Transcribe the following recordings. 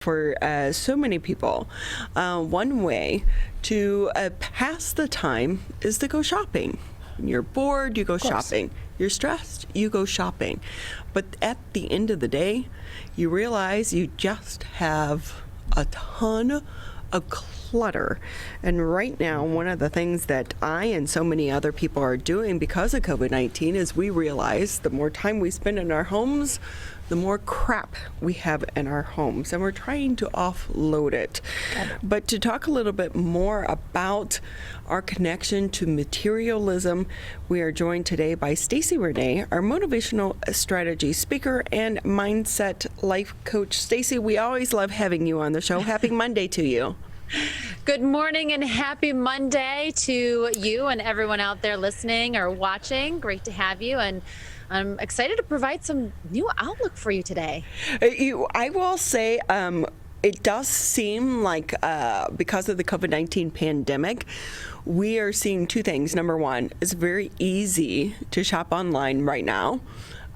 for so many people. One way to pass the time is to go shopping. When you're bored, you go shopping. You're stressed, you go shopping. But at the end of the day, you realize you just have a ton of clutter. And right now, one of the things that I and so many other people are doing because of COVID-19 is we realize the more time we spend in our homes, the more crap we have in our homes, and we're trying to offload it. But to talk a little bit more about our connection to materialism, we are joined today by Stacie René, our motivational strategy speaker and mindset life coach. Stacie, we always love having you on the show. Happy Monday to you. Good morning and happy Monday to you and everyone out there listening or watching. Great to have you, and I'm excited to provide some new outlook for you today. I will say it does seem like because of the COVID-19 pandemic, we are seeing two things. Number one, it's very easy to shop online right now.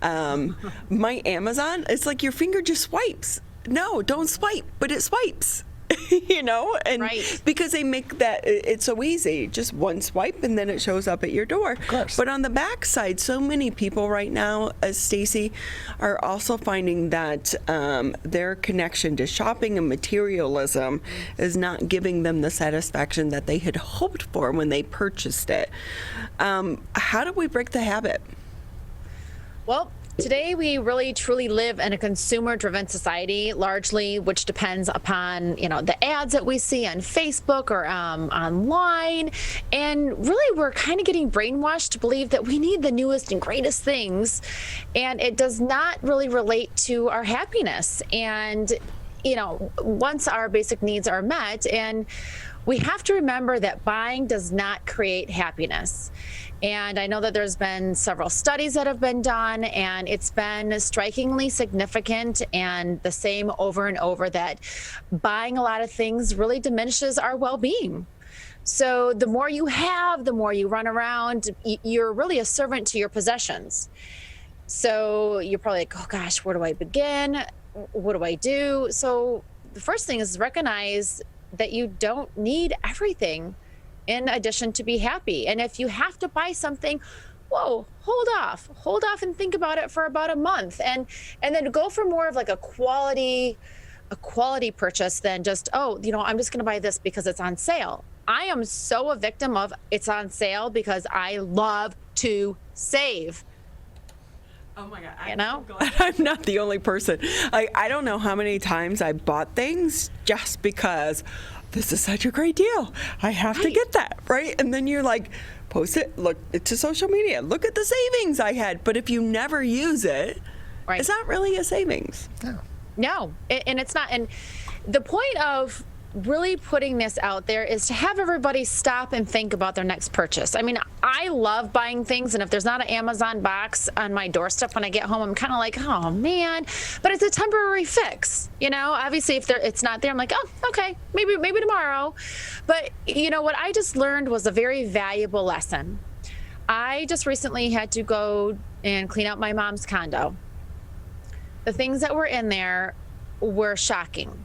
My Amazon, it's like your finger just swipes. No, don't swipe, but it swipes. And right. Because they make that it's so easy, just one swipe and then it shows up at your door. Of course. But on the back side, so many people right now, Stacie, are also finding that their connection to shopping and materialism is not giving them the satisfaction that they had hoped for when they purchased it. How do we break the habit? Well, today we really truly live in a consumer-driven society, largely, which depends upon the ads that we see on Facebook or online, and really we're kind of getting brainwashed to believe that we need the newest and greatest things, and it does not really relate to our happiness. And once our basic needs are met, and we have to remember that buying does not create happiness. And I know that there's been several studies that have been done, and it's been strikingly significant and the same over and over, that buying a lot of things really diminishes our well-being. So the more you have, the more you run around, you're really a servant to your possessions. So you're probably like, oh gosh, where do I begin? What do I do? So the first thing is recognize that you don't need everything in addition to be happy. And if you have to buy something, whoa, hold off and think about it for about a month, and then go for more of like a quality purchase than just, I'm just going to buy this because it's on sale. I am so a victim of it's on sale because I love to save. Oh my God, I'm glad I'm not the only person. I don't know how many times I bought things just because this is such a great deal. I have to get that, right? And then you're like, post it, look to social media, look at the savings I had. But if you never use it, it's not really a savings. No, and it's not. And the point of really putting this out there is to have everybody stop and think about their next purchase. I mean, I love buying things, and if there's not an Amazon box on my doorstep when I get home, I'm kind of like, oh man, but it's a temporary fix. Obviously if it's not there, I'm like, oh, okay, maybe tomorrow. But what I just learned was a very valuable lesson. I just recently had to go and clean out my mom's condo. The things that were in there were shocking.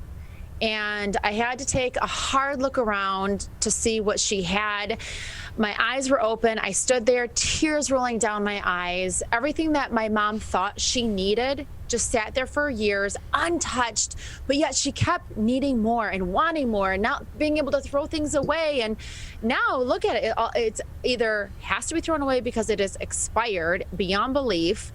And I had to take a hard look around to see what she had. My eyes were open. I stood there, tears rolling down my eyes. Everything that my mom thought she needed just sat there for years, untouched, but yet she kept needing more and wanting more and not being able to throw things away. And now look at it. It's either has to be thrown away because it is expired beyond belief.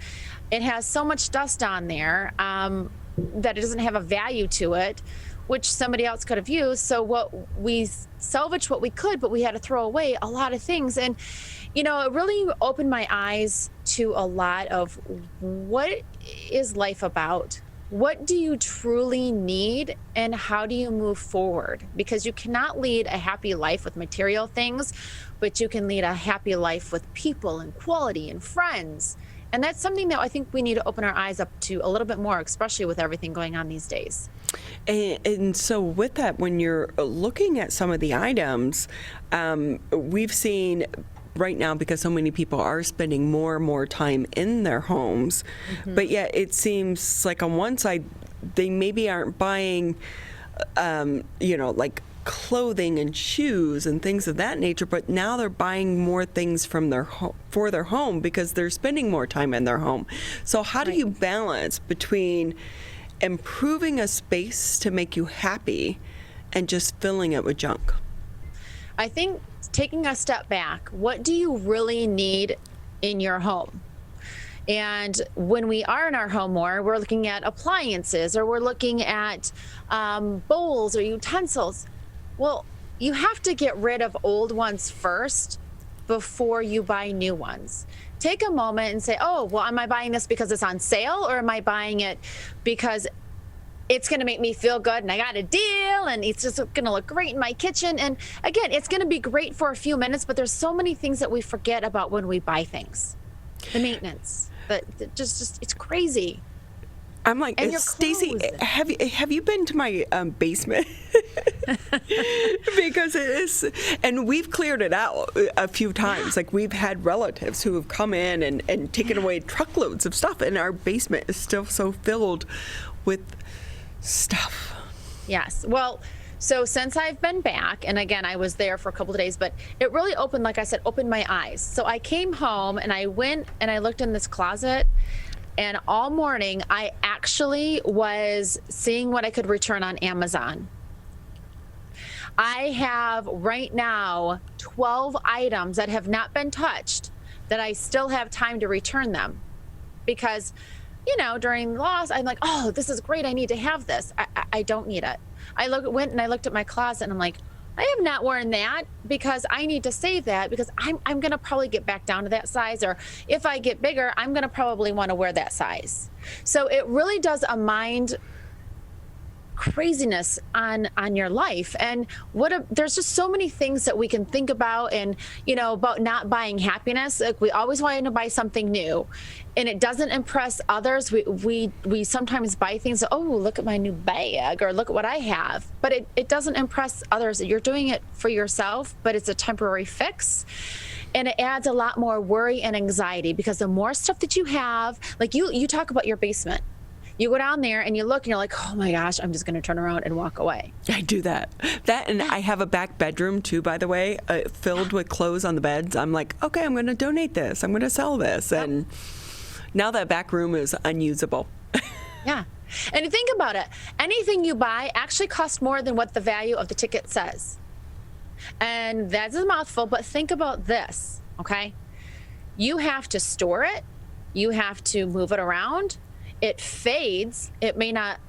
It has so much dust on there that it doesn't have a value to it, which somebody else could have used. So we salvaged what we could, but we had to throw away a lot of things. And, it really opened my eyes to a lot of what is life about? What do you truly need, and how do you move forward? Because you cannot lead a happy life with material things, but you can lead a happy life with people and quality and friends. And that's something that I think we need to open our eyes up to a little bit more, especially with everything going on these days. And so with that, when you're looking at some of the items, we've seen right now, because so many people are spending more and more time in their homes, but yet it seems like on one side, they maybe aren't buying, like clothing and shoes and things of that nature, but now they're buying more things from for their home because they're spending more time in their home. So how do you balance between improving a space to make you happy and just filling it with junk? I think taking a step back, what do you really need in your home? And when we are in our home more, we're looking at appliances, or we're looking at bowls or utensils. Well, you have to get rid of old ones first before you buy new ones. Take a moment and say, oh, well, am I buying this because it's on sale, or am I buying it because it's going to make me feel good and I got a deal and it's just going to look great in my kitchen? And again, it's going to be great for a few minutes, but there's so many things that we forget about when we buy things. The maintenance, but just it's crazy. I'm like, Stacie, have you been to my basement? Because it is, and we've cleared it out a few times. Like, we've had relatives who have come in and taken away truckloads of stuff, and our basement is still so filled with stuff. Yes. Well, so since I've been back, and again, I was there for a couple of days, but it really opened, like I said, opened my eyes. So I came home and I went and I looked in this closet, and all morning I actually was seeing what I could return on Amazon. I have right now 12 items that have not been touched that I still have time to return them, because during loss, I'm like, oh, this is great. I need to have this. I don't need it. I went and I looked at my closet and I'm like, I have not worn that because I need to save that, because I'm going to probably get back down to that size. Or if I get bigger, I'm going to probably want to wear that size. So it really does a mind craziness on your life. And there's just so many things that we can think about, and about not buying happiness. Like, we always want to buy something new, and it doesn't impress others. We sometimes buy things, oh, look at my new bag, or look at what I have, but it doesn't impress others. You're doing it for yourself, but it's a temporary fix. And it adds a lot more worry and anxiety, because the more stuff that you have, like you talk about your basement. You go down there and you look and you're like, oh my gosh, I'm just going to turn around and walk away. I do that. And I have a back bedroom too, by the way, filled with clothes on the beds. I'm like, okay, I'm going to donate this. I'm going to sell this. And now that back room is unusable. Yeah. And think about it. Anything you buy actually costs more than what the value of the ticket says. And that's a mouthful, but think about this, okay? You have to store it. You have to move it around. It fades. It may not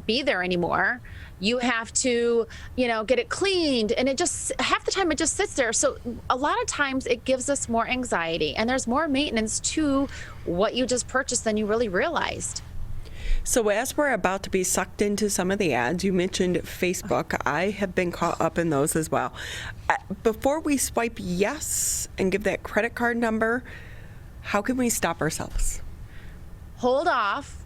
be there anymore. You have to, get it cleaned, and it just, half the time it just sits there. So a lot of times it gives us more anxiety, and there's more maintenance to what you just purchased than you really realized. So as we're about to be sucked into some of the ads, you mentioned Facebook. I have been caught up in those as well. Before we swipe yes and give that credit card number, how can we stop ourselves? Hold off.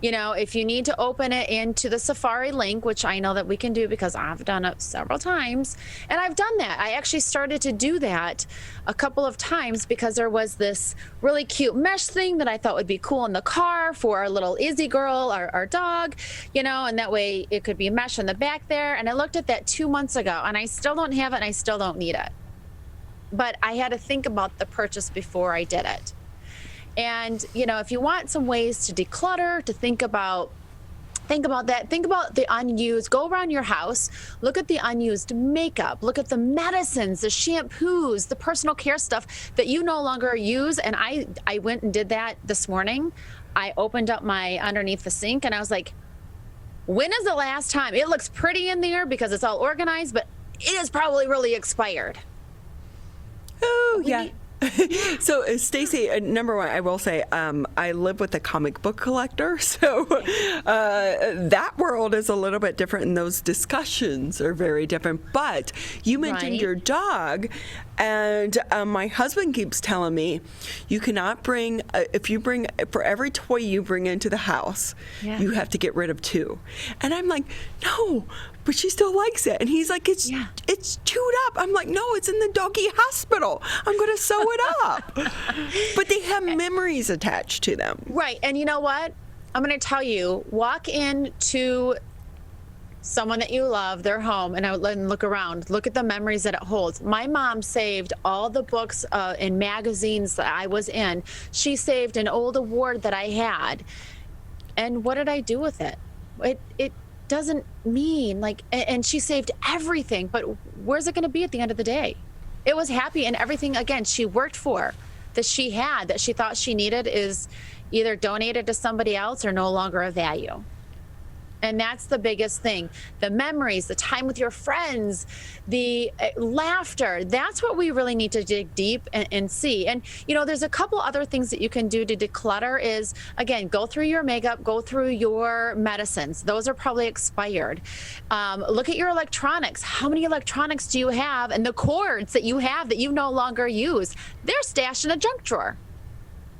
If you need to open it into the Safari link, which I know that we can do because I've done it several times, and I've done that. I actually started to do that a couple of times because there was this really cute mesh thing that I thought would be cool in the car for our little Izzy girl, our dog, and that way it could be mesh in the back there. And I looked at that 2 months ago, and I still don't have it, and I still don't need it. But I had to think about the purchase before I did it. And, if you want some ways to declutter, to think about that, think about the unused, go around your house, look at the unused makeup, look at the medicines, the shampoos, the personal care stuff that you no longer use. And I went and did that this morning. I opened up my underneath the sink and I was like, when is the last time? It looks pretty in there because it's all organized, but it is probably really expired. Oh, yeah. So, Stacie, number one, I will say, I live with a comic book collector, so that world is a little bit different, and those discussions are very different. But you mentioned your dog, and my husband keeps telling me, you cannot bring, for every toy you bring into the house, you have to get rid of 2. And I'm like, no, but she still likes it. And he's like, it's chewed up. I'm like, no, it's in the doggy hospital. I'm going to sew it up. But they have memories attached to them. Right. And you know what? I'm going to tell you, walk into someone that you love, their home, and look around. Look at the memories that it holds. My mom saved all the books and magazines that I was in. She saved an old award that I had. And what did I do with it? It doesn't mean like, and she saved everything, but where's it going to be at the end of the day? It was happy, and everything, again, she worked for, that she had, that she thought she needed, is either donated to somebody else or no longer of value. And that's the biggest thing. The memories, the time with your friends, the laughter, that's what we really need to dig deep and see. And, you know, there's a couple other things that you can do to declutter is, again, go through your makeup, go through your medicines. Those are probably expired. Look at your electronics. How many electronics do you have? And the cords that you have that you no longer use, they're stashed in a junk drawer.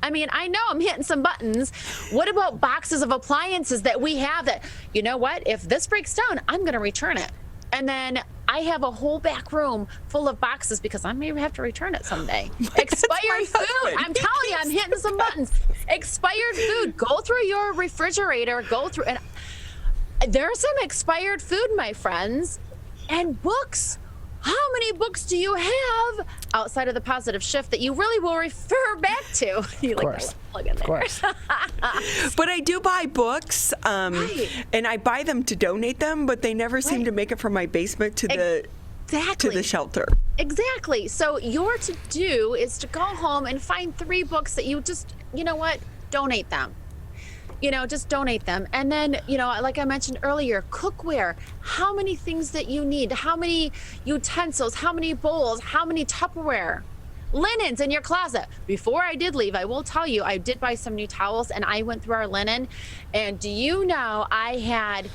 I mean, I know I'm hitting some buttons. What about boxes of appliances that we have that, you know what, if this breaks down, I'm going to return it. And then I have a whole back room full of boxes because I may have to return it someday. Expired food. I'm telling you, I'm hitting some buttons. Expired food. Go through your refrigerator, go through, and there's some expired food, my friends, and books. How many books do you have outside of the positive shift that you really will refer back to? You like that plug in there. Of course. But I do buy books, right. And I buy them to donate them, but they never seem to make it from my basement to the shelter. Exactly. So your to do is to go home and find 3 books that you just, you know what, donate them. You know, just donate them. And then, you know, like I mentioned earlier, cookware, how many things that you need, how many utensils, how many bowls, how many Tupperware, linens in your closet. Before I did leave, I will tell you, I did buy some new towels and I went through our linen. And do you know, I had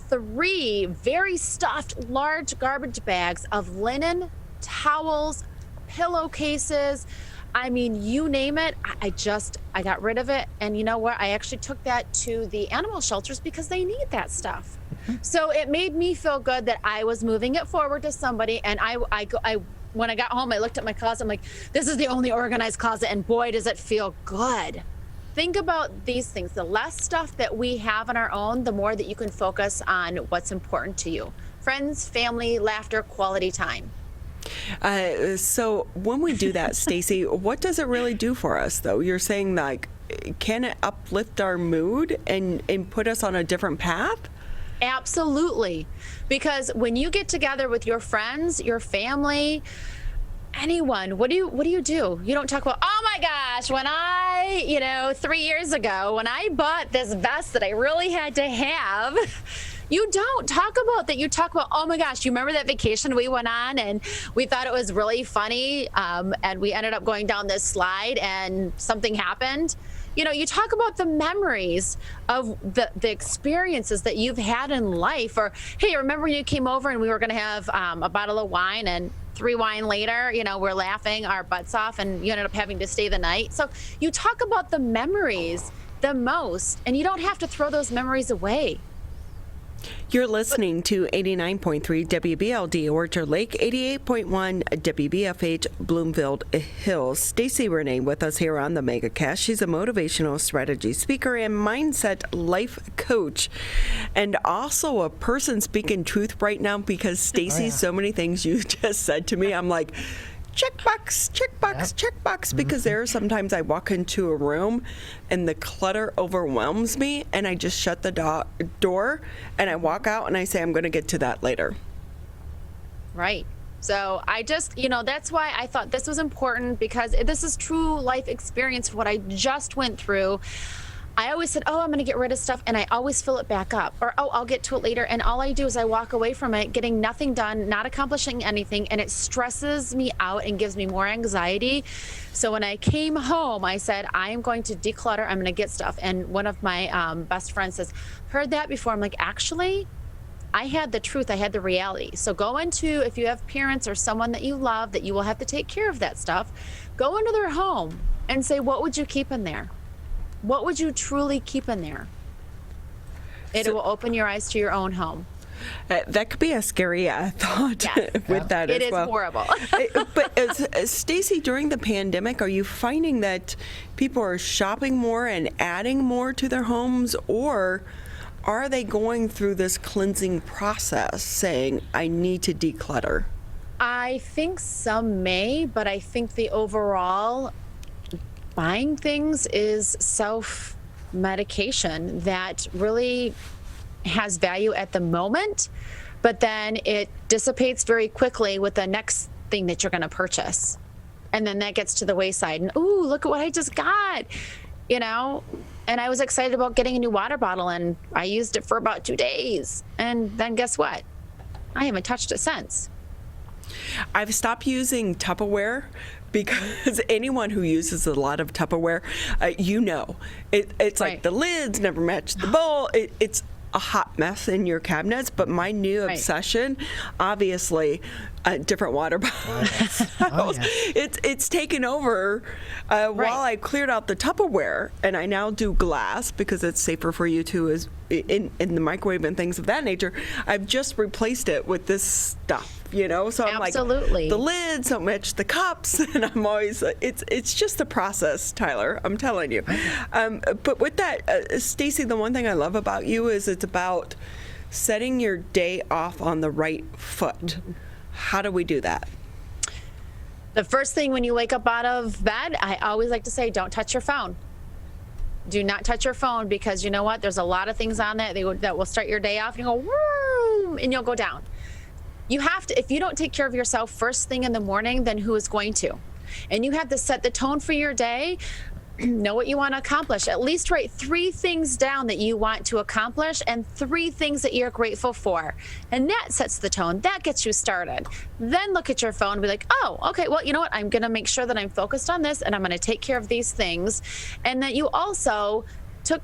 3 very stuffed large garbage bags of linen, towels, pillowcases. I mean, you name it, I got rid of it. And you know what? I actually took that to the animal shelters because they need that stuff. So it made me feel good that I was moving it forward to somebody. And I when I got home, I looked at my closet. I'm like, this is the only organized closet. And boy, does it feel good. Think about these things. The less stuff that we have on our own, the more that you can focus on what's important to you. Friends, family, laughter, quality time. So when we do that, Stacie, what does it really do for us, though? You're saying, like, can it uplift our mood and put us on a different path? Absolutely. Because when you get together with your friends, your family, anyone, what do you do? You don't talk about, oh my gosh, when I, 3 years ago, when I bought this vest that I really had to have. You don't talk about that. You talk about, oh my gosh, you remember that vacation we went on and we thought it was really funny, and we ended up going down this slide and something happened. You know, you talk about the memories of the experiences that you've had in life. Or, hey, remember when you came over and we were going to have a bottle of wine, and 3 wine later, you know, we're laughing our butts off and you ended up having to stay the night. So you talk about the memories the most, and you don't have to throw those memories away. You're listening to 89.3 WBLD Orchard Lake, 88.1 WBFH Bloomfield Hills. Stacie René with us here on the MegaCast. She's a motivational strategy speaker and mindset life coach, and also a person speaking truth right now, because Stacie, so many things you just said to me, I'm like, checkbox, checkbox, checkbox, because there are sometimes I walk into a room and the clutter overwhelms me and I just shut the door and I walk out and I say, I'm going to get to that later. Right. So I just, that's why I thought this was important, because this is true life experience, what I just went through. I always said, I'm going to get rid of stuff, and I always fill it back up. Or, I'll get to it later. And all I do is I walk away from it, getting nothing done, not accomplishing anything, and it stresses me out and gives me more anxiety. So when I came home, I said, I am going to declutter. I'm going to get stuff. And one of my best friends says, heard that before. I'm like, actually, I had the truth. I had the reality. So go into, if you have parents or someone that you love that you will have to take care of that stuff, go into their home and say, what would you keep in there? What would you truly keep in there? It will open your eyes to your own home. That could be a scary thought Yes. with that It as is well. horrible. But Stacie, during the pandemic, are you finding that people are shopping more and adding more to their homes, or are they going through this cleansing process saying, I need to declutter? I think some may, but I think the overall buying things is self-medication that really has value at the moment, but then it dissipates very quickly with the next thing that you're going to purchase. And then that gets to the wayside. And, ooh, look at what I just got, you know? And I was excited about getting a new water bottle, and I used it for about 2 days. And then guess what? I haven't touched it since. I've stopped using Tupperware because anyone who uses a lot of Tupperware, it's like Right. the lids never match the bowl. It's a hot mess in your cabinets. But my new Right. obsession, obviously, different water bottles. Oh, yeah. It's taken over while I cleared out the Tupperware, and I now do glass because it's safer for you to in the microwave and things of that nature. I've just replaced it with this stuff. So I'm Absolutely. like, the lids don't match the cups, and I'm always, it's just a process, Tyler, I'm telling you. But with that, Stacie, the one thing I love about you is it's about setting your day off on the right foot. How do we do that? The first thing when you wake up out of bed, I always like to say, don't touch your phone. Do not touch your phone, because you know what? There's a lot of things on that that will start your day off, and you go, woo, and you'll go down. You have to, if you don't take care of yourself first thing in the morning, then who is going to? And you have to set the tone for your day, know what you want to accomplish. At least write 3 things down that you want to accomplish and 3 things that you're grateful for. And that sets the tone. That gets you started. Then look at your phone and be like, oh, okay, well, you know what? I'm going to make sure that I'm focused on this, and I'm going to take care of these things. And that you also took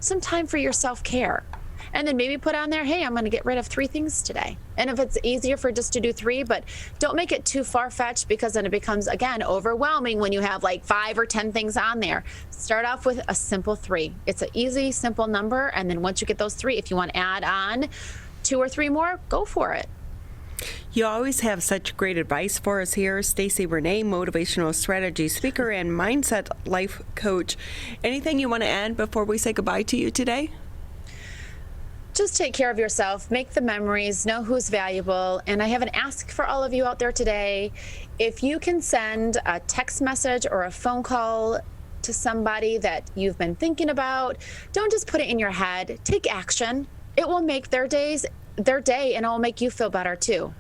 some time for your self-care. And then maybe put on there, hey, I'm going to get rid of 3 things today. And if it's easier for just to do 3, but don't make it too far-fetched, because then it becomes, again, overwhelming when you have like 5 or 10 things on there. Start off with a simple 3. It's an easy, simple number. And then once you get those 3, if you want to add on 2 or 3 more, go for it. You always have such great advice for us here. Stacie René, motivational strategy speaker and mindset life coach. Anything you want to add before we say goodbye to you today? Just take care of yourself, make the memories, know who's valuable. And I have an ask for all of you out there today. If you can send a text message or a phone call to somebody that you've been thinking about, don't just put it in your head. Take action. It will make their day, and it will make you feel better too.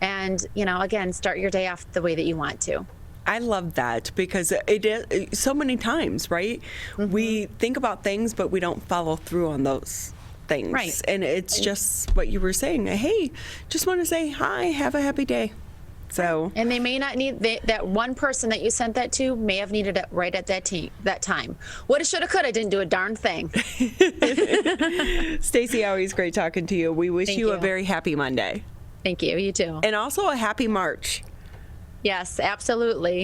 And, again, start your day off the way that you want to. I love that, because it is so many times, right? Mm-hmm. We think about things, but we don't follow through on those things. Right. And it's just what you were saying. Hey, just want to say hi, have a happy day. So. And they may not need that one person that you sent that to may have needed it right at that time. Woulda, shoulda, coulda, didn't do a darn thing. Stacie, always great talking to you. We wish Thank you you a very happy Monday. Thank you. You too. And also a happy March. Yes, absolutely.